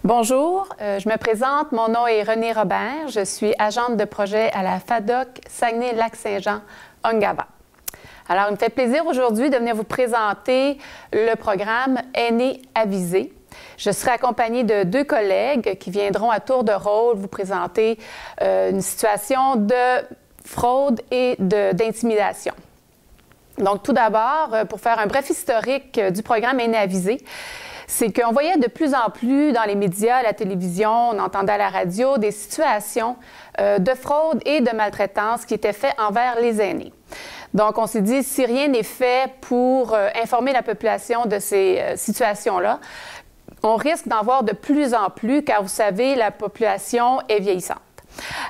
Bonjour, je me présente, mon nom est Renée Robert, je suis agente de projet à la FADOC Saguenay-Lac-Saint-Jean-Ongava. Alors, il me fait plaisir aujourd'hui de venir vous présenter le programme Aînés avisés. Je serai accompagnée de 2 collègues qui viendront à tour de rôle vous présenter une situation de fraude et d'intimidation. Donc, tout d'abord, pour faire un bref historique du programme Aînés avisés, c'est qu'on voyait de plus en plus dans les médias, à la télévision, on entendait à la radio des situations de fraude et de maltraitance qui étaient faites envers les aînés. Donc, on s'est dit, si rien n'est fait pour informer la population de ces situations-là, on risque d'en voir de plus en plus, car vous savez, la population est vieillissante.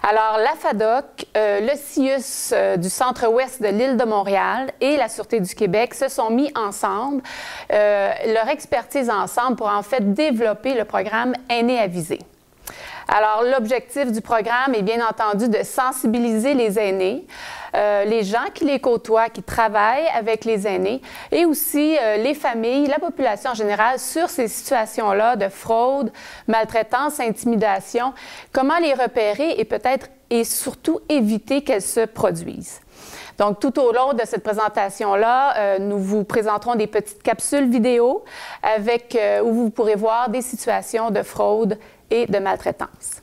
Alors, la FADOC, le CIUS du centre-ouest de l'île de Montréal et la Sûreté du Québec se sont mis ensemble, leur expertise ensemble pour en fait développer le programme Aînés avisés. Alors, l'objectif du programme est bien entendu de sensibiliser les aînés, les gens qui les côtoient, qui travaillent avec les aînés et aussi les familles, la population en général sur ces situations-là de fraude, maltraitance, intimidation, comment les repérer et peut-être et surtout éviter qu'elles se produisent. Donc, tout au long de cette présentation-là, nous vous présenterons des petites capsules vidéo où vous pourrez voir des situations de fraude et de maltraitance.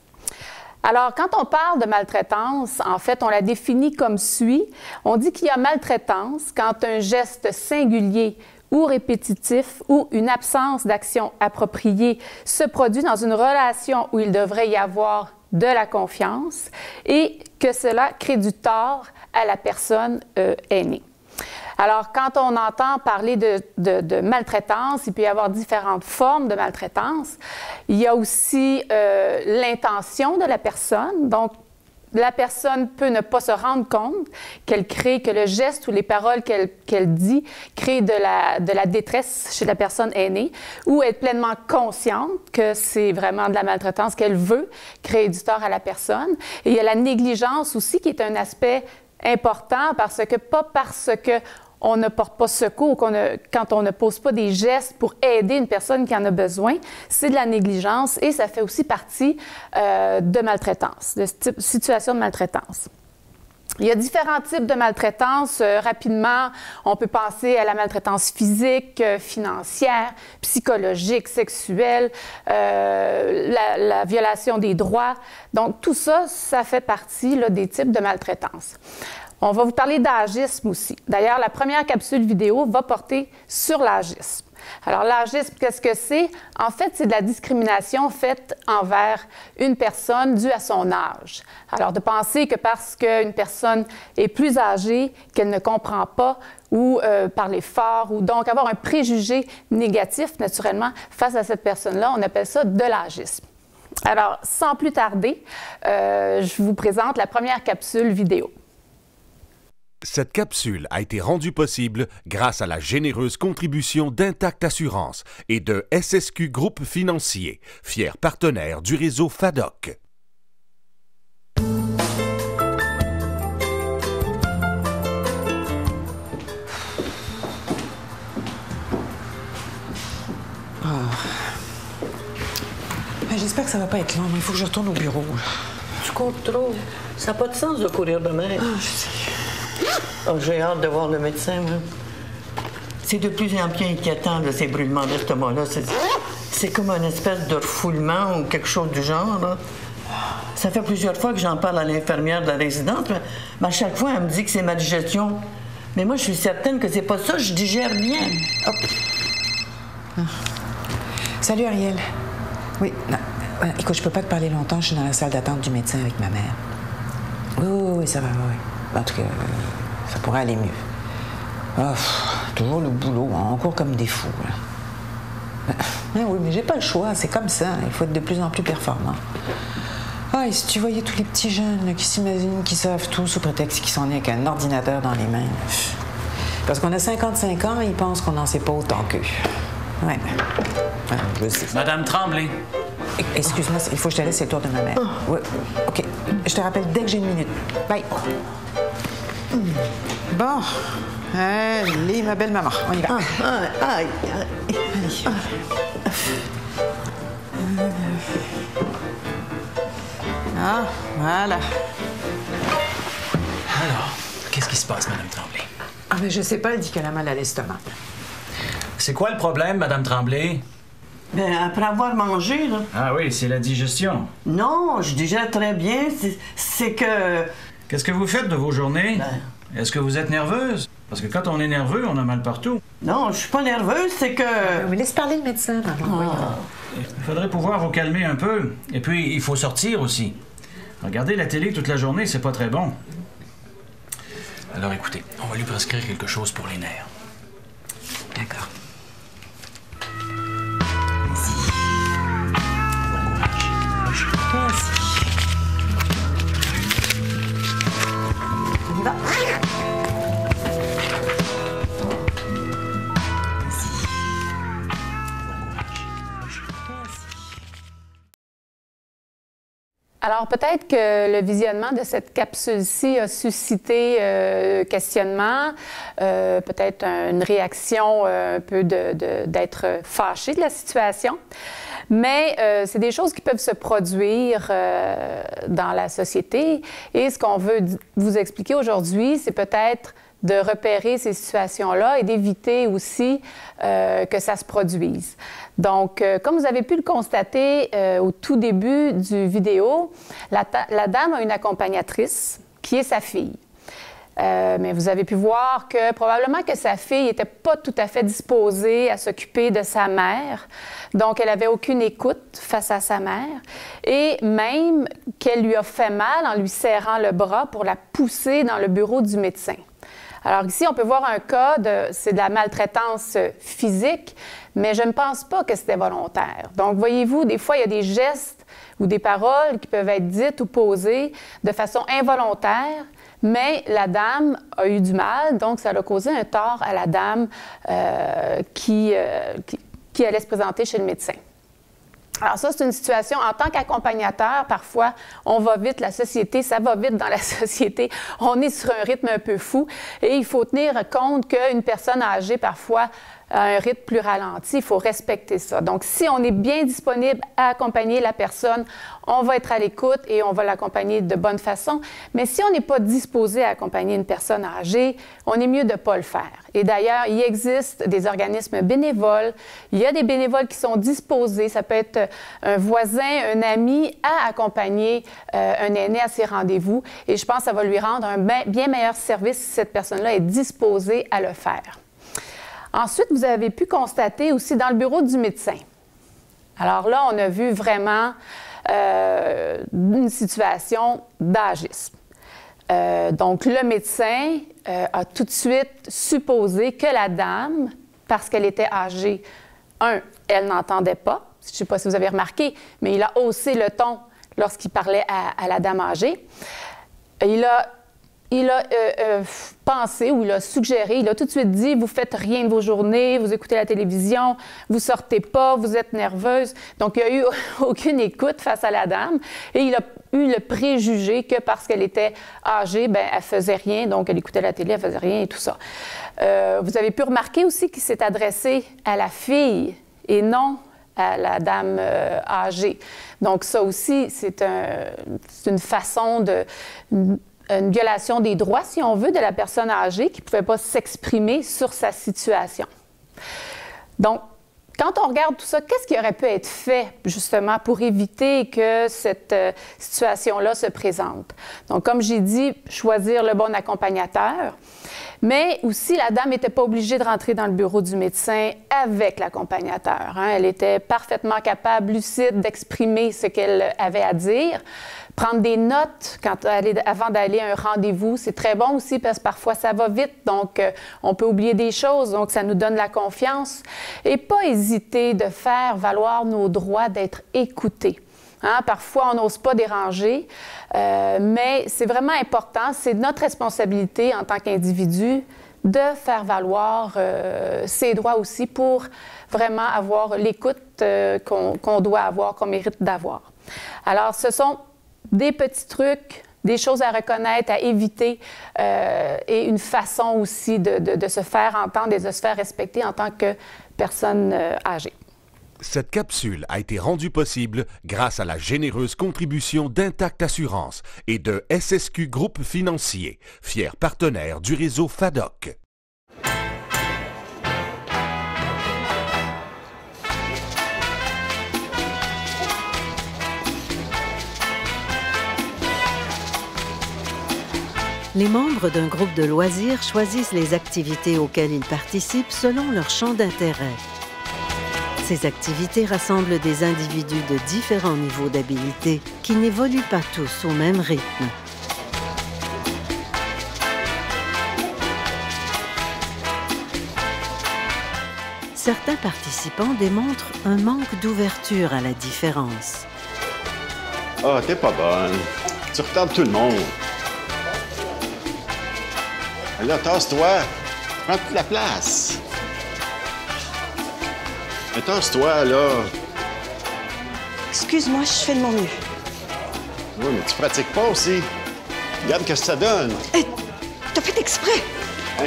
Alors, quand on parle de maltraitance, en fait, on la définit comme suit. On dit qu'il y a maltraitance quand un geste singulier ou répétitif ou une absence d'action appropriée se produit dans une relation où il devrait y avoir de la confiance et que cela crée du tort à la personne aînée. Alors, quand on entend parler de maltraitance, il peut y avoir différentes formes de maltraitance. Il y a aussi l'intention de la personne. Donc, la personne peut ne pas se rendre compte que le geste ou les paroles qu'elle dit créent de la détresse chez la personne aînée ou être pleinement consciente que c'est vraiment de la maltraitance qu'elle veut créer du tort à la personne. Et il y a la négligence aussi qui est un aspect important parce que on ne porte pas secours, quand on ne pose pas des gestes pour aider une personne qui en a besoin, c'est de la négligence et ça fait aussi partie de maltraitance, de situation de maltraitance. Il y a différents types de maltraitance. Rapidement, on peut penser à la maltraitance physique, financière, psychologique, sexuelle, la violation des droits. Donc, tout ça, ça fait partie là, des types de maltraitance. On va vous parler d'agisme aussi. D'ailleurs, la première capsule vidéo va porter sur l'agisme. Alors, l'agisme, qu'est-ce que c'est? En fait, c'est de la discrimination faite envers une personne due à son âge. Alors, de penser que parce qu'une personne est plus âgée, qu'elle ne comprend pas ou parler fort, ou donc avoir un préjugé négatif, naturellement, face à cette personne-là, on appelle ça de l'agisme. Alors, sans plus tarder, je vous présente la première capsule vidéo. Cette capsule a été rendue possible grâce à la généreuse contribution d'Intact Assurance et de SSQ Groupe Financier, fier partenaire du réseau FADOC. J'espère que ça va pas être long, mais il faut que je retourne au bureau. Tu cours trop. Ça n'a pas de sens de courir demain. Je sais. Oh, j'ai hâte de voir le médecin, moi. C'est de plus en plus inquiétant, de ces brûlements d'estomac-là. C'est comme une espèce de refoulement ou quelque chose du genre, là. Ça fait plusieurs fois que j'en parle à l'infirmière de la résidence, mais à chaque fois, elle me dit que c'est ma digestion. Mais moi, je suis certaine que c'est pas ça. Je digère bien. Hop. Salut, Ariel. Oui, non. Écoute, je peux pas te parler longtemps. Je suis dans la salle d'attente du médecin avec ma mère. Oui, ça va, oui. En tout cas, ça pourrait aller mieux. Oh, toujours le boulot, hein. On court comme des fous. Oui, mais j'ai pas le choix, c'est comme ça. Il faut être de plus en plus performant. Ah, et si tu voyais tous les petits jeunes là, qui s'imaginent qu'ils savent tout sous prétexte qu'ils sont nés avec un ordinateur dans les mains. Parce qu'on a 55 ans, ils pensent qu'on n'en sait pas autant qu'eux. Oui. Ah, je sais. Madame Tremblay. Excuse-moi, il faut que je te laisse, c'est le tour de ma mère. Oui. OK. Je te rappelle dès que j'ai une minute. Bye. Bon. Allez, ma belle maman, on y va. Aïe. Allez. Ah, voilà. Alors, qu'est-ce qui se passe, Madame Tremblay? Ah, mais je sais pas, elle dit qu'elle a mal à l'estomac. C'est quoi le problème, Madame Tremblay? Ben, après avoir mangé, là. Ah oui, c'est la digestion. Non, je digère très bien. C'est que... Qu'est-ce que vous faites de vos journées? Ben. Est-ce que vous êtes nerveuse? Parce que quand on est nerveux, on a mal partout. Non, je suis pas nerveuse, c'est que... Mais laisse parler le médecin, maman. Il faudrait pouvoir vous calmer un peu. Et puis, il faut sortir aussi. Regarder la télé toute la journée, c'est pas très bon. Alors écoutez, on va lui prescrire quelque chose pour les nerfs. D'accord. Merci. On y va. Alors, peut-être que le visionnement de cette capsule-ci a suscité questionnement, peut-être une réaction un peu d'être fâché de la situation. Mais c'est des choses qui peuvent se produire dans la société. Et ce qu'on veut vous expliquer aujourd'hui, c'est peut-être de repérer ces situations-là et d'éviter aussi que ça se produise. Donc, comme vous avez pu le constater au tout début du vidéo, la dame a une accompagnatrice qui est sa fille. Mais vous avez pu voir que probablement que sa fille n'était pas tout à fait disposée à s'occuper de sa mère. Donc, elle n'avait aucune écoute face à sa mère. Et même qu'elle lui a fait mal en lui serrant le bras pour la pousser dans le bureau du médecin. Alors ici, on peut voir un cas c'est de la maltraitance physique, mais je ne pense pas que c'était volontaire. Donc, voyez-vous, des fois, il y a des gestes ou des paroles qui peuvent être dites ou posées de façon involontaire, mais la dame a eu du mal, donc ça a causé un tort à la dame qui allait se présenter chez le médecin. Alors ça, c'est une situation, en tant qu'accompagnateur, parfois, on va vite, la société, ça va vite dans la société, on est sur un rythme un peu fou et il faut tenir compte qu'une personne âgée, parfois, a un rythme plus ralenti, il faut respecter ça. Donc, si on est bien disponible à accompagner la personne, on va être à l'écoute et on va l'accompagner de bonne façon. Mais si on n'est pas disposé à accompagner une personne âgée, on est mieux de ne pas le faire. Et d'ailleurs, il existe des organismes bénévoles. Il y a des bénévoles qui sont disposés. Ça peut être un voisin, un ami à accompagner un aîné à ses rendez-vous. Et je pense que ça va lui rendre un bien meilleur service si cette personne-là est disposée à le faire. Ensuite, vous avez pu constater aussi dans le bureau du médecin. Alors là, on a vu vraiment une situation d'agisme. Donc, le médecin a tout de suite supposé que la dame, parce qu'elle était âgée, elle n'entendait pas. Je ne sais pas si vous avez remarqué, mais il a haussé le ton lorsqu'il parlait à la dame âgée. Il a pensé ou il a suggéré, il a tout de suite dit « Vous faites rien de vos journées, vous écoutez la télévision, vous sortez pas, vous êtes nerveuse. » Donc, il n'y a eu aucune écoute face à la dame et il a eu le préjugé que parce qu'elle était âgée, bien, elle faisait rien, donc elle écoutait la télé, elle faisait rien et tout ça. Vous avez pu remarquer aussi qu'il s'est adressé à la fille et non à la dame âgée. Donc, ça aussi, c'est une façon une violation des droits, si on veut, de la personne âgée qui ne pouvait pas s'exprimer sur sa situation. Donc, quand on regarde tout ça, qu'est-ce qui aurait pu être fait, justement, pour éviter que cette situation-là se présente? Donc, comme j'ai dit, choisir le bon accompagnateur, mais aussi, la dame n'était pas obligée de rentrer dans le bureau du médecin avec l'accompagnateur. Hein? Elle était parfaitement capable, lucide, d'exprimer ce qu'elle avait à dire. Prendre des notes avant d'aller à un rendez-vous, c'est très bon aussi parce que parfois ça va vite, donc on peut oublier des choses, donc ça nous donne la confiance. Et pas hésiter de faire valoir nos droits d'être écoutés. Hein? Parfois, on n'ose pas déranger, mais c'est vraiment important, c'est notre responsabilité en tant qu'individu de faire valoir ses droits aussi pour vraiment avoir l'écoute qu'on doit avoir, qu'on mérite d'avoir. Alors, ce sont des petits trucs, des choses à reconnaître, à éviter et une façon aussi de se faire entendre et de se faire respecter en tant que personne âgée. Cette capsule a été rendue possible grâce à la généreuse contribution d'Intact Assurance et de SSQ Groupe Financier, fier partenaire du réseau FADOC. Les membres d'un groupe de loisirs choisissent les activités auxquelles ils participent selon leur champ d'intérêt. Ces activités rassemblent des individus de différents niveaux d'habilité qui n'évoluent pas tous au même rythme. Certains participants démontrent un manque d'ouverture à la différence. Ah, t'es pas bonne. Tu retardes tout le monde. Là, tasse-toi. Prends toute la place. Mais tasse-toi, là. Excuse-moi, je fais de mon mieux. Oui, mais tu pratiques pas aussi. Regarde ce que ça donne. Hey, t'as fait exprès. Hein?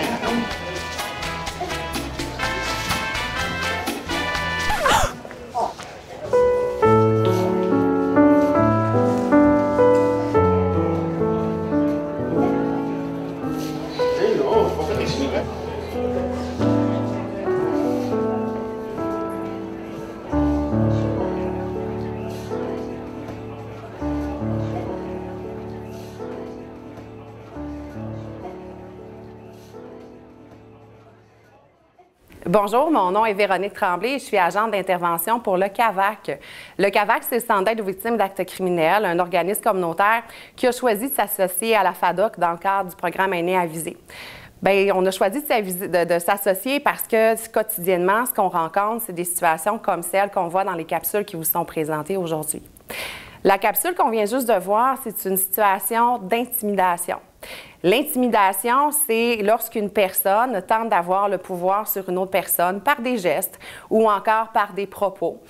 Bonjour, mon nom est Véronique Tremblay et je suis agente d'intervention pour le CAVAC. Le CAVAC, c'est le Centre d'aide aux victimes d'actes criminels, un organisme communautaire qui a choisi de s'associer à la FADOC dans le cadre du programme Aînés avisés. Bien, on a choisi de s'associer parce que quotidiennement, ce qu'on rencontre, c'est des situations comme celles qu'on voit dans les capsules qui vous sont présentées aujourd'hui. La capsule qu'on vient juste de voir, c'est une situation d'intimidation. L'intimidation, c'est lorsqu'une personne tente d'avoir le pouvoir sur une autre personne par des gestes ou encore par des propos.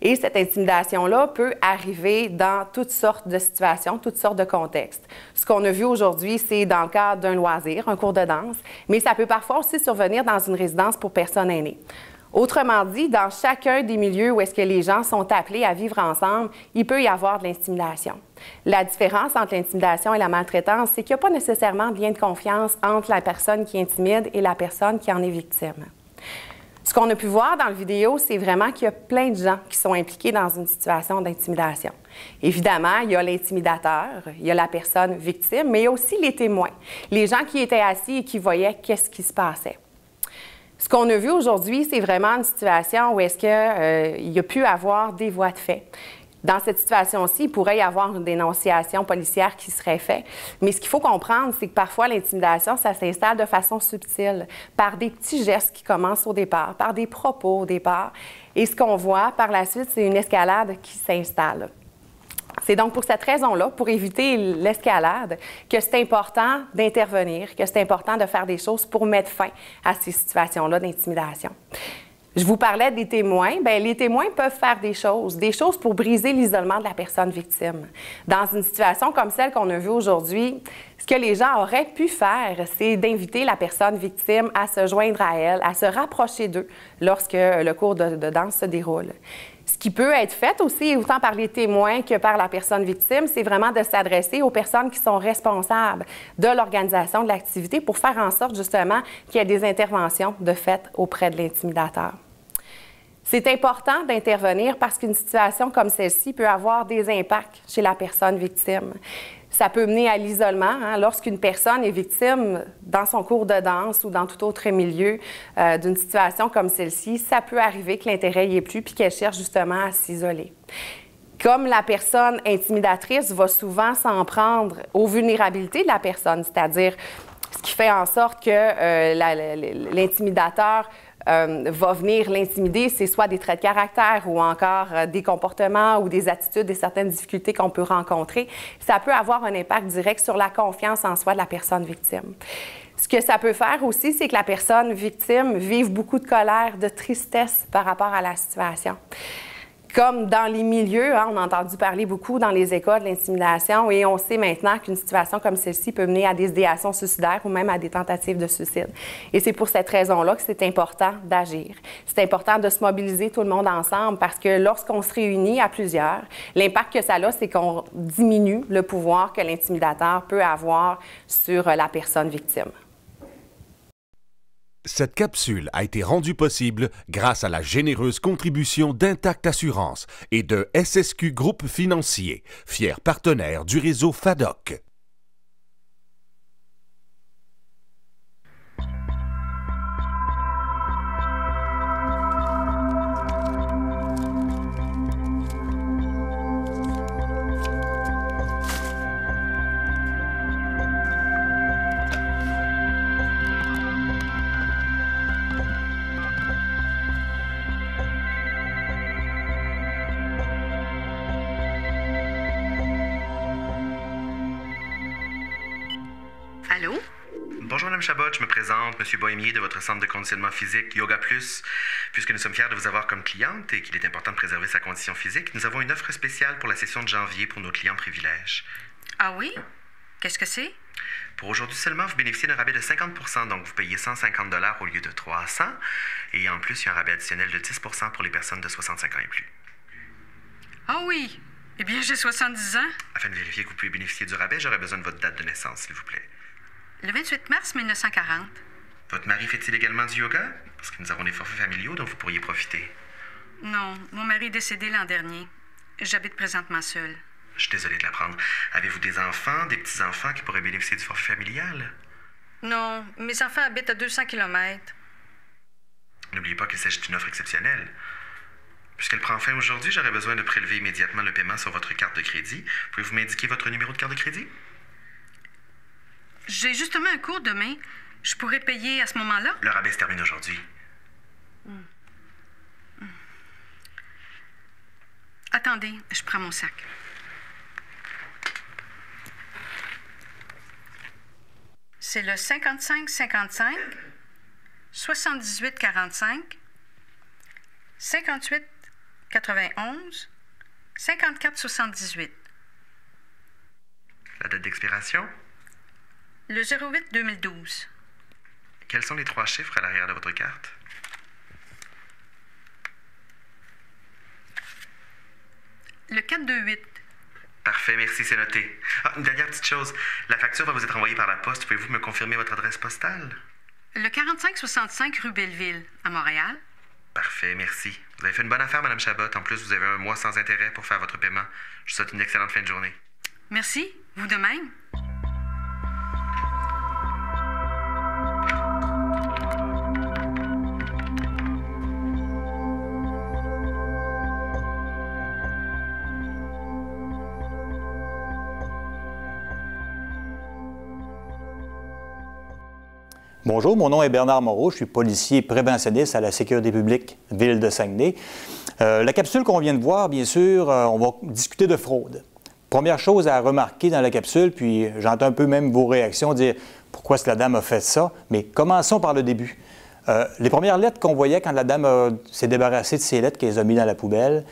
Et cette intimidation-là peut arriver dans toutes sortes de situations, toutes sortes de contextes. Ce qu'on a vu aujourd'hui, c'est dans le cadre d'un loisir, un cours de danse, mais ça peut parfois aussi survenir dans une résidence pour personnes aînées. Autrement dit, dans chacun des milieux où est-ce que les gens sont appelés à vivre ensemble, il peut y avoir de l'intimidation. La différence entre l'intimidation et la maltraitance, c'est qu'il n'y a pas nécessairement de lien de confiance entre la personne qui intimide et la personne qui en est victime. Ce qu'on a pu voir dans la vidéo, c'est vraiment qu'il y a plein de gens qui sont impliqués dans une situation d'intimidation. Évidemment, il y a l'intimidateur, il y a la personne victime, mais il y a aussi les témoins, les gens qui étaient assis et qui voyaient qu'est-ce qui se passait. Ce qu'on a vu aujourd'hui, c'est vraiment une situation où est-ce qu'il y a pu avoir des voies de fait. Dans cette situation-ci, il pourrait y avoir une dénonciation policière qui serait faite. Mais ce qu'il faut comprendre, c'est que parfois, l'intimidation, ça s'installe de façon subtile, par des petits gestes qui commencent au départ, par des propos au départ. Et ce qu'on voit par la suite, c'est une escalade qui s'installe. C'est donc pour cette raison-là, pour éviter l'escalade, que c'est important d'intervenir, que c'est important de faire des choses pour mettre fin à ces situations-là d'intimidation. Je vous parlais des témoins. Bien, les témoins peuvent faire des choses pour briser l'isolement de la personne victime. Dans une situation comme celle qu'on a vue aujourd'hui, ce que les gens auraient pu faire, c'est d'inviter la personne victime à se joindre à elle, à se rapprocher d'eux lorsque le cours de danse se déroule. Ce qui peut être fait aussi, autant par les témoins que par la personne victime, c'est vraiment de s'adresser aux personnes qui sont responsables de l'organisation de l'activité pour faire en sorte justement qu'il y ait des interventions de fait auprès de l'intimidateur. C'est important d'intervenir parce qu'une situation comme celle-ci peut avoir des impacts chez la personne victime. Ça peut mener à l'isolement. Lorsqu'une personne est victime dans son cours de danse ou dans tout autre milieu d'une situation comme celle-ci, ça peut arriver que l'intérêt n'y ait plus puis qu'elle cherche justement à s'isoler. Comme la personne intimidatrice va souvent s'en prendre aux vulnérabilités de la personne, c'est-à-dire ce qui fait en sorte que l'intimidateur va venir l'intimider, c'est soit des traits de caractère ou encore des comportements ou des attitudes et certaines difficultés qu'on peut rencontrer. Ça peut avoir un impact direct sur la confiance en soi de la personne victime. Ce que ça peut faire aussi, c'est que la personne victime vive beaucoup de colère, de tristesse par rapport à la situation. Comme dans les milieux, hein, on a entendu parler beaucoup dans les écoles de l'intimidation et on sait maintenant qu'une situation comme celle-ci peut mener à des idéations suicidaires ou même à des tentatives de suicide. Et c'est pour cette raison-là que c'est important d'agir. C'est important de se mobiliser tout le monde ensemble parce que lorsqu'on se réunit à plusieurs, l'impact que ça a, c'est qu'on diminue le pouvoir que l'intimidateur peut avoir sur la personne victime. Cette capsule a été rendue possible grâce à la généreuse contribution d'Intact Assurance et de SSQ Groupe Financier, fier partenaire du réseau FADOC. Allô? Bonjour, Mme Chabot. Je me présente, M. Bohémier de votre centre de conditionnement physique Yoga Plus. Puisque nous sommes fiers de vous avoir comme cliente et qu'il est important de préserver sa condition physique, nous avons une offre spéciale pour la session de janvier pour nos clients privilèges. Ah oui? Qu'est-ce que c'est? Pour aujourd'hui seulement, vous bénéficiez d'un rabais de 50 %, donc vous payez 150 $ au lieu de 300. Et en plus, il y a un rabais additionnel de 10 % pour les personnes de 65 ans et plus. Ah oui? Eh bien, j'ai 70 ans. Afin de vérifier que vous pouvez bénéficier du rabais, j'aurais besoin de votre date de naissance, s'il vous plaît. Le 28 mars 1940. Votre mari fait-il également du yoga? Parce que nous avons des forfaits familiaux dont vous pourriez profiter. Non, mon mari est décédé l'an dernier. J'habite présentement seule. Je suis désolé de l'apprendre. Avez-vous des enfants, des petits-enfants qui pourraient bénéficier du forfait familial? Non, mes enfants habitent à 200 km. N'oubliez pas qu'il s'agit d'une offre exceptionnelle. Puisqu'elle prend fin aujourd'hui, j'aurais besoin de prélever immédiatement le paiement sur votre carte de crédit. Pouvez-vous m'indiquer votre numéro de carte de crédit? J'ai justement un cours demain. Je pourrais payer à ce moment-là? Le rabais se termine aujourd'hui. Attendez, je prends mon sac. C'est le 55-55, 78-45, 58-91, 54-78. La date d'expiration? Le 08-2012. Quels sont les 3 chiffres à l'arrière de votre carte? Le 428. Parfait, merci, c'est noté. Ah, une dernière petite chose. La facture va vous être envoyée par la poste. Pouvez-vous me confirmer votre adresse postale? Le 4565 rue Belleville, à Montréal. Parfait, merci. Vous avez fait une bonne affaire, Mme Chabot. En plus, vous avez un mois sans intérêt pour faire votre paiement. Je vous souhaite une excellente fin de journée. Merci. Vous de même. Bonjour, mon nom est Bernard Moreau, je suis policier préventionniste à la Sécurité publique Ville de Saguenay. La capsule qu'on vient de voir, bien sûr, on va discuter de fraude. Première chose à remarquer dans la capsule, puis j'entends un peu même vos réactions, dire pourquoi est-ce que la dame a fait ça, mais commençons par le début. Les premières lettres qu'on voyait quand la dame s'est débarrassée de ces lettres qu'elle a mises dans la poubelle,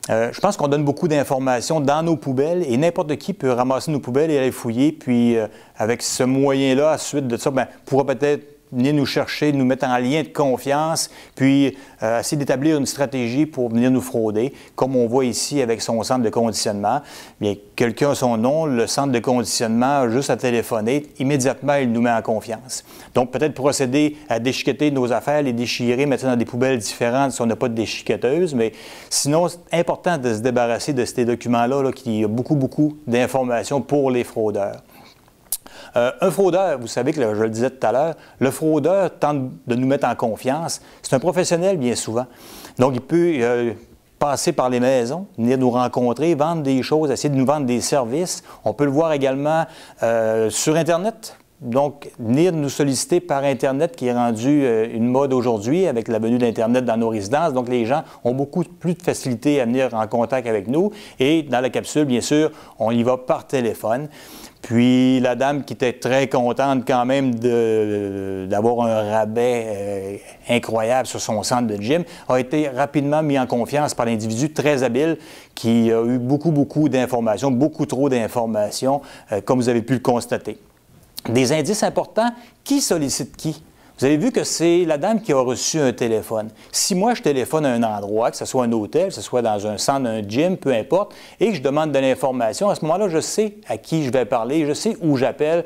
je pense qu'on donne beaucoup d'informations dans nos poubelles et n'importe qui peut ramasser nos poubelles et aller fouiller. Puis, avec ce moyen-là, à la suite de ça, pourra peut-être venir nous chercher, nous mettre en lien de confiance, puis essayer d'établir une stratégie pour venir nous frauder, comme on voit ici avec son centre de conditionnement. Bien, quelqu'un a son nom, le centre de conditionnement, juste à téléphoner, immédiatement, il nous met en confiance. Donc, peut-être procéder à déchiqueter nos affaires, les déchirer, mettre ça dans des poubelles différentes si on n'a pas de déchiqueteuse, mais sinon, c'est important de se débarrasser de ces documents-là, qui ont beaucoup d'informations pour les fraudeurs. Un fraudeur, vous savez que je le disais tout à l'heure, le fraudeur tente de nous mettre en confiance. C'est un professionnel bien souvent. Donc, il peut passer par les maisons, venir nous rencontrer, vendre des choses, essayer de nous vendre des services. On peut le voir également sur Internet. Donc, venir nous solliciter par Internet, qui est rendu une mode aujourd'hui avec la venue d'Internet dans nos résidences. Donc, les gens ont beaucoup plus de facilité à venir en contact avec nous. Et dans la capsule, bien sûr, on y va par téléphone. Puis, la dame qui était très contente quand même d'avoir un rabais incroyable sur son centre de gym a été rapidement mis en confiance par l'individu très habile qui a eu beaucoup d'informations, beaucoup trop d'informations, comme vous avez pu le constater. Des indices importants, qui sollicite qui? Vous avez vu que c'est la dame qui a reçu un téléphone. Si moi, je téléphone à un endroit, que ce soit un hôtel, que ce soit dans un centre, un gym, peu importe, et que je demande de l'information, à ce moment-là, je sais à qui je vais parler, je sais où j'appelle.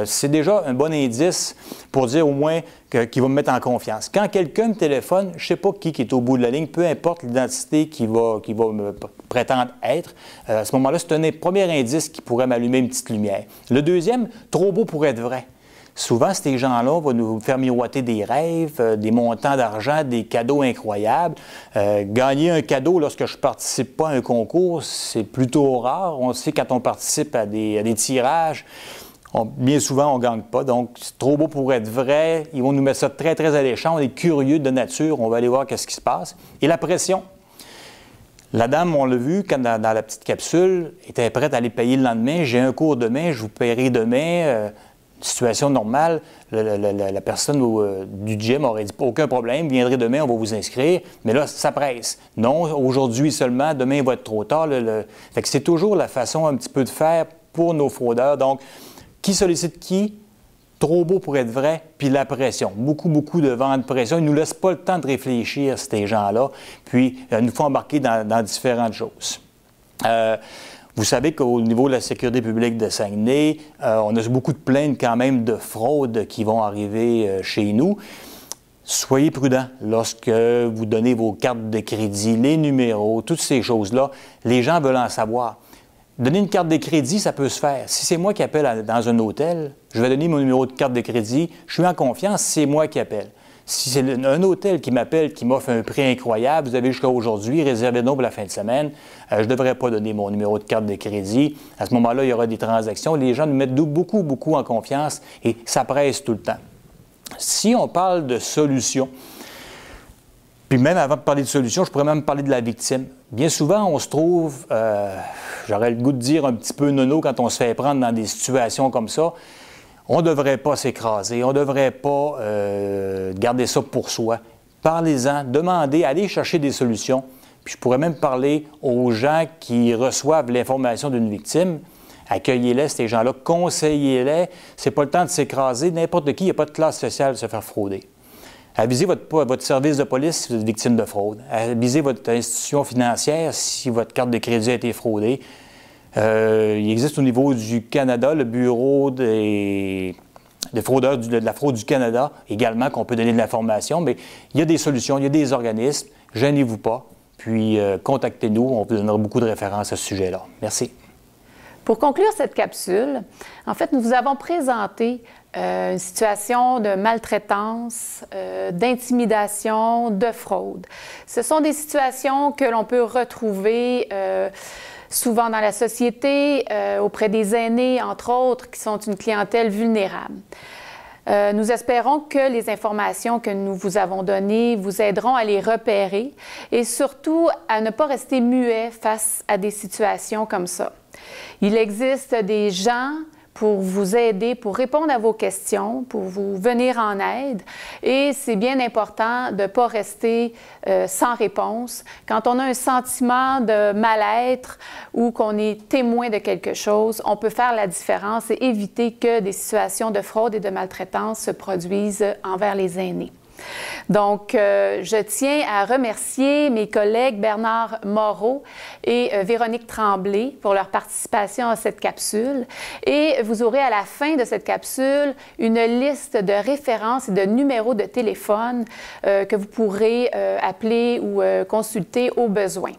C'est déjà un bon indice pour dire au moins qu'il va me mettre en confiance. Quand quelqu'un me téléphone, je ne sais pas qui est au bout de la ligne, peu importe l'identité qu'il va me prétendre être, à ce moment-là, c'est un premier indice qui pourrait m'allumer une petite lumière. Le deuxième, trop beau pour être vrai. Souvent, ces gens-là vont nous faire miroiter des rêves, des montants d'argent, des cadeaux incroyables. Gagner un cadeau lorsque je ne participe pas à un concours, c'est plutôt rare. On sait quand on participe à des tirages, bien souvent, on ne gagne pas. Donc, c'est trop beau pour être vrai. Ils vont nous mettre ça très alléchant. On est curieux de nature. On va aller voir qu'est-ce qui se passe. Et la pression. La dame, on l'a vu, quand dans la petite capsule, était prête à aller payer le lendemain. J'ai un cours demain, je vous paierai demain. Situation normale, la personne du gym aurait dit « aucun problème, viendrez demain, on va vous inscrire ». Mais là, ça presse. Non, aujourd'hui seulement, demain, il va être trop tard. Fait que c'est toujours la façon un petit peu de faire pour nos fraudeurs. Donc, qui sollicite qui? Trop beau pour être vrai, puis la pression. Beaucoup de vent de pression. Ils ne nous laissent pas le temps de réfléchir, ces gens-là, puis ils nous font embarquer dans différentes choses. Vous savez qu'au niveau de la sécurité publique de Saguenay, on a beaucoup de plaintes quand même de fraudes qui vont arriver chez nous. Soyez prudents lorsque vous donnez vos cartes de crédit, les numéros, toutes ces choses-là. Les gens veulent en savoir. Donner une carte de crédit, ça peut se faire. Si c'est moi qui appelle dans un hôtel, je vais donner mon numéro de carte de crédit, je suis en confiance, c'est moi qui appelle. Si c'est un hôtel qui m'appelle, qui m'offre un prix incroyable, vous avez jusqu'à aujourd'hui, réservez-nous pour la fin de semaine, je ne devrais pas donner mon numéro de carte de crédit. À ce moment-là, il y aura des transactions. Les gens nous mettent beaucoup en confiance et ça presse tout le temps. Si on parle de solutions, puis même avant de parler de solutions, je pourrais même parler de la victime. Bien souvent, on se trouve, j'aurais le goût de dire un petit peu nono quand on se fait prendre dans des situations comme ça. On ne devrait pas s'écraser, on ne devrait pas garder ça pour soi. Parlez-en, demandez, allez chercher des solutions. Puis je pourrais même parler aux gens qui reçoivent l'information d'une victime. Accueillez-les, ces gens-là, conseillez-les. C'est pas le temps de s'écraser. N'importe qui, il n'y a pas de classe sociale de se faire frauder. Avisez votre service de police si vous êtes victime de fraude. Avisez votre institution financière si votre carte de crédit a été fraudée. Il existe au niveau du Canada le bureau des fraudeurs de la fraude du Canada également qu'on peut donner de l'information, mais il y a des solutions, il y a des organismes, gênez-vous pas, puis contactez-nous, on vous donnera beaucoup de références à ce sujet-là. Merci. Pour conclure cette capsule, en fait, nous vous avons présenté une situation de maltraitance, d'intimidation, de fraude. Ce sont des situations que l'on peut retrouver souvent dans la société, auprès des aînés, entre autres, qui sont une clientèle vulnérable. Nous espérons que les informations que nous vous avons données vous aideront à les repérer et surtout à ne pas rester muet face à des situations comme ça. Il existe des gens pour vous aider, pour répondre à vos questions, pour vous venir en aide. Et c'est bien important de ne pas rester sans réponse. Quand on a un sentiment de mal-être ou qu'on est témoin de quelque chose, on peut faire la différence et éviter que des situations de fraude et de maltraitance se produisent envers les aînés. Donc, je tiens à remercier mes collègues Bernard Moreau et Véronique Tremblay pour leur participation à cette capsule. Et vous aurez à la fin de cette capsule une liste de références et de numéros de téléphone que vous pourrez appeler ou consulter au besoin.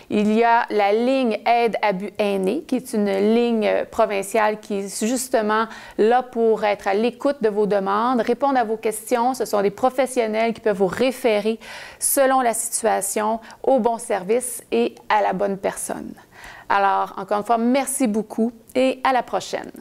Il y a la ligne Aide Abus Aînés, qui est une ligne provinciale qui est justement là pour être à l'écoute de vos demandes, répondre à vos questions. Ce sont des professionnels qui peuvent vous référer selon la situation au bon service et à la bonne personne. Alors, encore une fois, merci beaucoup et à la prochaine.